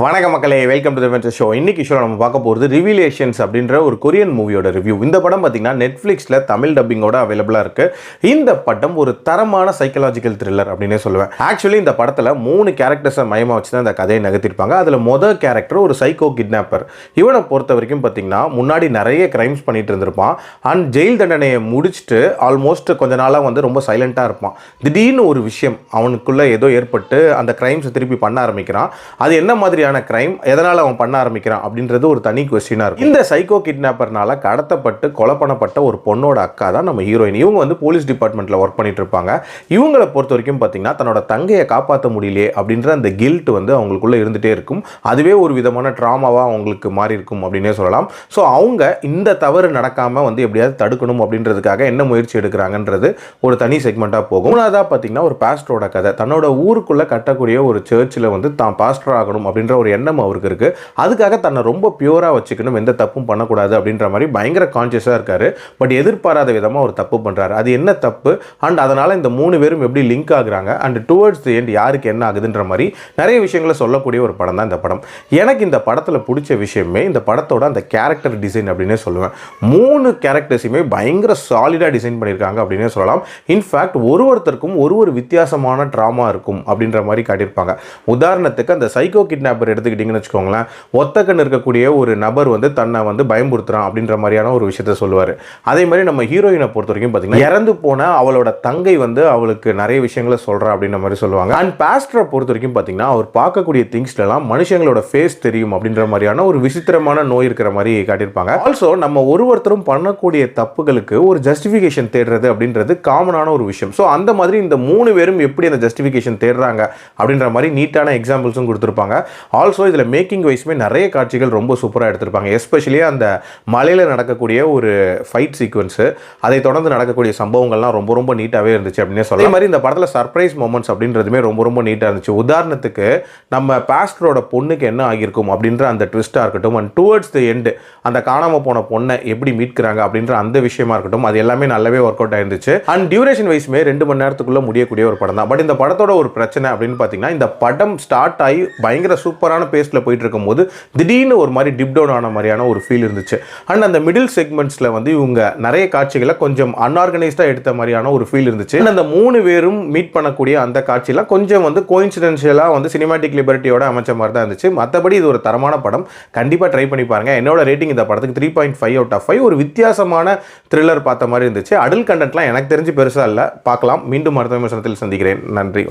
வணக்கம் மக்களே, welcome to the venture show. இன்னைக்கு ஷோ நம்ம பார்க்க போகிறது ரிவிலேஷன்ஸ் அப்படின்ற ஒரு கொரியன் மூவியோட ரிவ்யூ. இந்த படம் பார்த்தீங்கன்னா நெட்ஃப்ளிக்ஸில் தமிழ் டப்பிங்கோட அவைலபிளாக இருக்குது. இந்த படம் ஒரு தரமான சைக்கலாஜிக்கல் த்ரில்லர் அப்படின்னே சொல்லுவேன். ஆக்சுவலி இந்த படத்தில் 3 கேரக்டர்ஸை மையமாக வச்சு தான் இந்த கதையை நகர்த்திருப்பாங்க. அதில் மொதல் கேரக்டர் ஒரு சைக்கோ கிட்னாப்பர். இவனை பொறுத்த வரைக்கும் பார்த்தீங்கன்னா முன்னாடி நிறைய கிரைம்ஸ் பண்ணிட்டு இருந்திருப்பான். அண்ட் ஜெயில் தண்டனையை முடிச்சுட்டு ஆல்மோஸ்ட் கொஞ்ச நாளாக வந்து ரொம்ப சைலண்ட்டாக இருப்பான். திடீர்னு ஒரு விஷயம் அவனுக்குள்ளே ஏதோ ஏற்பட்டு அந்த கிரைம்ஸை திருப்பி பண்ண ஆரம்பிக்கிறான். அது என்ன மாதிரியான கிரைம், எதனால் அவன் பண்ண ஆரம்பிக்கிறான் அப்படின்றது ஒரு தனி கொஸ்டினாக இருக்கும். இந்த சைக்கோ கிட்னாப்பர்னால கடத்தப்பட்டு கொலை பண்ணப்பட்ட ஒரு பொண்ணோட அக்கா தான் நம்ம ஹீரோயின். இவங்க வந்து போலீஸ் டிபார்ட்மெண்ட்டில் ஒர்க் பண்ணிட்டு இருப்பாங்க. இவங்களை பொறுத்த வரைக்கும் பார்த்தீங்கன்னா தன்னோட தங்கையை காப்பாற்ற முடியலையே அப்படின்ற அந்த கில்ட் வந்து அவங்களுக்குள்ள இருந்துகிட்டே இருக்கும். அதுவே ஒரு விதமான ட்ராமாவாக அவங்களுக்கு மாறி இருக்கும் அப்படின்னே சொல்லலாம். ஸோ அவங்க இந்த தவறு நடக்காமல் வந்து எப்படியாவது தடுக்கணும் அப்படின்றதுக்காக என்ன முயற்சி எடுக்கிறாங்கன்றது ஒரு தனி செக்மெண்ட்டாக போகும். மூணாவதாக பார்த்தீங்கன்னா ஒரு பாஸ்டரோட கதை. தன்னோட ஊருக்குள்ளே கட்டக்கூடிய ஒரு சர்ச்சில் வந்து தான் பாஸ்டர் ஆகணும் அப்படின்ற ஒரு எண்ணம் அவருக்கு இருக்கு. அதுக்காக தன்னை ரொம்ப பியூரா வச்சுக்கணும், எந்த தப்பும் பண்ணக்கூடாது அப்படின்ற மாதிரி பயங்கர கான்சியஸா இருக்காரு. பட் எதிர்பாராத விதமா ஒரு தப்பு பண்றாரு. அது என்ன தப்பு அண்ட் அதனால இந்த 3 பேரும் எப்படி லிங்க் ஆகுறாங்க அண்ட் டுவர்ட்ஸ் தி எண்ட் யாருக்கு என்ன ஆகுதுன்ற மாதிரி நிறைய விஷயங்களை சொல்லக்கூடிய ஒரு படம் தான் இந்த படம். எனக்கு இந்த படத்தில் பிடிச்ச விஷயமே இந்த படத்தோட அந்த கேரக்டர் டிசைன் அப்படின்னே சொல்லுவேன். 3 கேரக்டர்ஸுமே பயங்கர சாலிடா டிசைன் பண்ணியிருக்காங்க அப்படின்னே சொல்லலாம். இன்ஃபேக்ட் ஒருத்தருக்கும் ஒரு வித்தியாசமான ட்ராமா இருக்கும் அப்படின்ற மாதிரி காட்டியிருப்பாங்க. உதாரணத்துக்கு அந்த சைக்கோ கிட்னாப்பர் எடுத்துக்கிட்டீங்கன்னு வச்சுக்கோங்களேன். ஒத்தக்கன் இருக்கக்கூடிய ஒரு நபர் வந்து தன்னை வந்து பயமுறுத்துறான் அப்படின்ற மாதிரியான ஒரு விஷயத்த சொல்லுவார். அதே மாதிரி நம்ம ஹீரோயினை பொறுத்த வரைக்கும் பார்த்தீங்கன்னா இறந்து போன அவளோட தங்கை வந்து அவளுக்கு நிறைய விஷயங்களை சொல்றா அப்படின்ற மாதிரி சொல்லுவாங்க. அண்ட் பாஸ்டரை பொறுத்த வரைக்கும் பார்த்தீங்கன்னா அவர் பார்க்கக்கூடிய திங்ஸ்லாம் மனுஷங்களோட ஃபேஸ் தெரியும் அப்படின்ற மாதிரியான ஒரு விசித்திரமான நோய் இருக்கிற மாதிரி காட்டியிருப்பாங்க. ஆல்சோ நம்ம ஒருத்தரும் பண்ணக்கூடிய தப்புகளுக்கு ஒரு ஜஸ்டிஃபிகேஷன் தேடுறது அப்படின்றது காமனான ஒரு விஷயம். ஸோ அந்த மாதிரி இந்த 3 பேரும் எப்படி அந்த ஜஸ்டிஃபிகேஷன் தேடுறாங்க அப்படின்ற மாதிரி நீட்டான எக்ஸாம்பிள்ஸும் கொடுத்துருப்பாங்க. ஆல்சோ இதில் மேக்கிங் வைஸ்மே நிறைய காட்சிகள் ரொம்ப சூப்பராக எடுத்திருப்பாங்க. எஸ்பெஷலி அந்த மலையில் நடக்கக்கூடிய ஒரு ஃபைட் சீக்வன்ஸு, அதை தொடர்ந்து நடக்கக்கூடிய சம்பவங்கள்லாம் ரொம்ப நீட்டாகவே இருந்துச்சு அப்படின்னே சொல்லலாம். அதே மாதிரி இந்த படத்தில் சர்ப்ரைஸ் மொமெண்ட்ஸ் அப்படின்றதுமே ரொம்ப நீட்டாக இருந்துச்சு. உதாரணத்துக்கு நம்ம பாஸ்டரோட பொண்ணுக்கு என்ன ஆகியிருக்கும் அப்படின்ற அந்த ட்விஸ்ட்டாக இருக்கட்டும், அண்ட் டுவர்ட்ஸ் தி எண்ட் அந்த காணாமல் போன பொண்ணை எப்படி மீட்கிறாங்க அப்படின்ற அந்த விஷயமா இருக்கட்டும், அது எல்லாமே நல்லாவே ஒர்க் அவுட் ஆயிருந்துச்சு. அண்ட் டியூரேஷன் வைஸ்மே 2 மணி நேரத்துக்குள்ள முடியக்கூடிய ஒரு படம் தான். பட் இந்த படத்தோட ஒரு பிரச்சனை அப்படின்னு பார்த்தீங்கன்னா இந்த படம் ஸ்டார்ட் ஆகி பயங்கர சூப்பரான பேஸ்ல போயிட்டு இருக்கும்போது திடீர்னு ஒரு மாதிரி டிப் டவுன் ஆன மாதிரியான ஒரு ஃபீல் இருந்துச்சு. அண்ட் அந்த மிடில் செக்மெண்ட்ஸ்ல வந்து இவங்க நிறைய காட்சிகளை கொஞ்சம் அன்ஆர்கனைஸ்டா எடுத்த மாதிரியான ஒரு ஃபீல் இருந்துச்சு. அந்த 3 பேரும் மீட் பண்ணக்கூடிய அந்த காட்சியெல்லாம் கொஞ்சம் வந்து கோயின்சிடென்ஷியலா வந்து சினிமாட்டிக் லிபர்ட்டியோட அமைச்ச மாதிரி தான் இருந்துச்சு. மற்றபடி இது ஒரு தரமான படம், கண்டிப்பா ட்ரை பண்ணி பாருங்க. என்னோட ரேட்டிங் இந்த படத்துக்கு 3.5 out of 5. ஒரு வித்தியாசமான த்ரில்லர் பார்த்த மாதிரி இருந்துச்சு. அடல்ட் கண்டென்ட்லாம் எனக்கு தெரிஞ்சு பெருசா இல்லை, பார்க்கலாம். மீண்டும் அடுத்த விமர்சனத்தில் சந்திக்கிறேன். நன்றி.